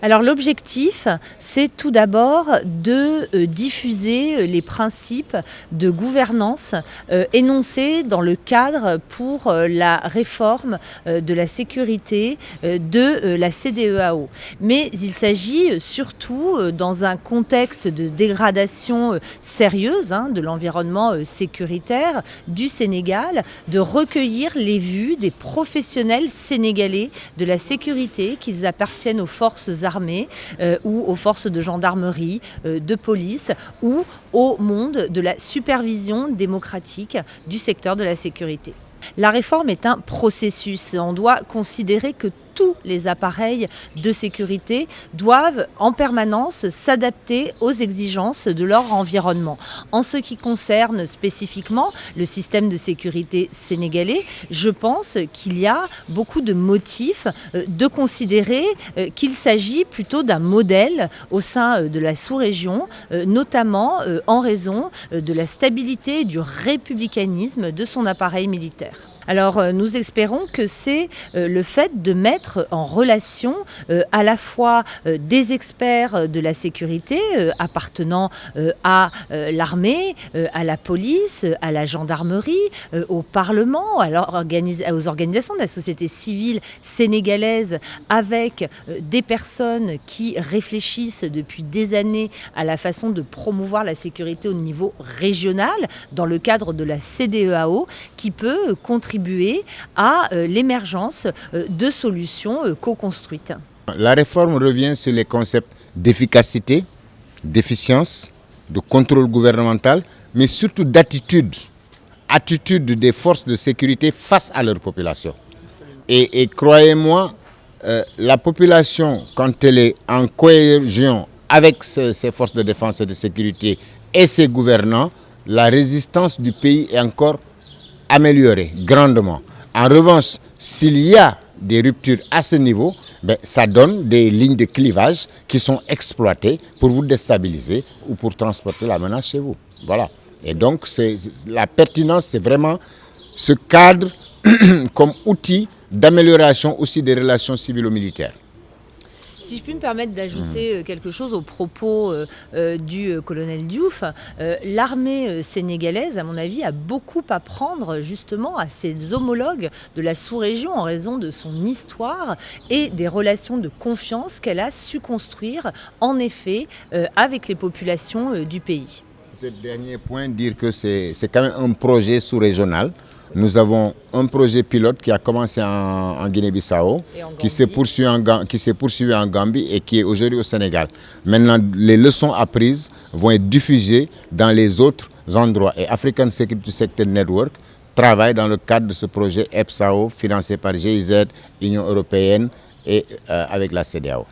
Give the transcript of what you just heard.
Alors l'objectif, c'est tout d'abord de diffuser les principes de gouvernance énoncés dans le cadre pour la réforme de la sécurité de la CEDEAO. Mais il s'agit surtout, dans un contexte de dégradation sérieuse de l'environnement sécuritaire du Sénégal, de recueillir les vues des professionnels sénégalais de la sécurité, qu'ils appartiennent aux forces armées ou aux forces de gendarmerie, de police ou au monde de la supervision démocratique du secteur de la sécurité. La réforme est un processus. On doit considérer que tous les appareils de sécurité doivent en permanence s'adapter aux exigences de leur environnement. En ce qui concerne spécifiquement le système de sécurité sénégalais, je pense qu'il y a beaucoup de motifs de considérer qu'il s'agit plutôt d'un modèle au sein de la sous-région, notamment en raison de la stabilité et du républicanisme de son appareil militaire. Alors nous espérons que c'est le fait de mettre en relation à la fois des experts de la sécurité appartenant à l'armée, à la police, à la gendarmerie, au Parlement, aux organisations de la société civile sénégalaise, avec des personnes qui réfléchissent depuis des années à la façon de promouvoir la sécurité au niveau régional dans le cadre de la CEDEAO, qui peut contribuer à l'émergence de solutions co-construites. La réforme revient sur les concepts d'efficacité, d'efficience, de contrôle gouvernemental, mais surtout d'attitude. Attitude des forces de sécurité face à leur population. Et croyez-moi, la population, quand elle est en cohésion avec ses forces de défense et de sécurité et ses gouvernants, la résistance du pays est encore améliorée grandement. En revanche, s'il y a des ruptures à ce niveau, ça donne des lignes de clivage qui sont exploitées pour vous déstabiliser ou pour transporter la menace chez vous. Voilà. Et donc, la pertinence, c'est vraiment ce cadre comme outil d'amélioration aussi des relations civilo-militaires. Si je puis me permettre d'ajouter quelque chose au propos du colonel Diouf, l'armée sénégalaise, à mon avis, a beaucoup à prendre justement à ses homologues de la sous-région en raison de son histoire et des relations de confiance qu'elle a su construire, en effet, avec les populations du pays. Peut-être dernier point, dire que c'est quand même un projet sous-régional. Nous avons un projet pilote qui a commencé en Guinée-Bissau, qui s'est poursuivi en Gambie et qui est aujourd'hui au Sénégal. Maintenant, les leçons apprises vont être diffusées dans les autres endroits. Et African Security Sector Network travaille dans le cadre de ce projet EPSAO, financé par GIZ, Union européenne et avec la CEDEAO.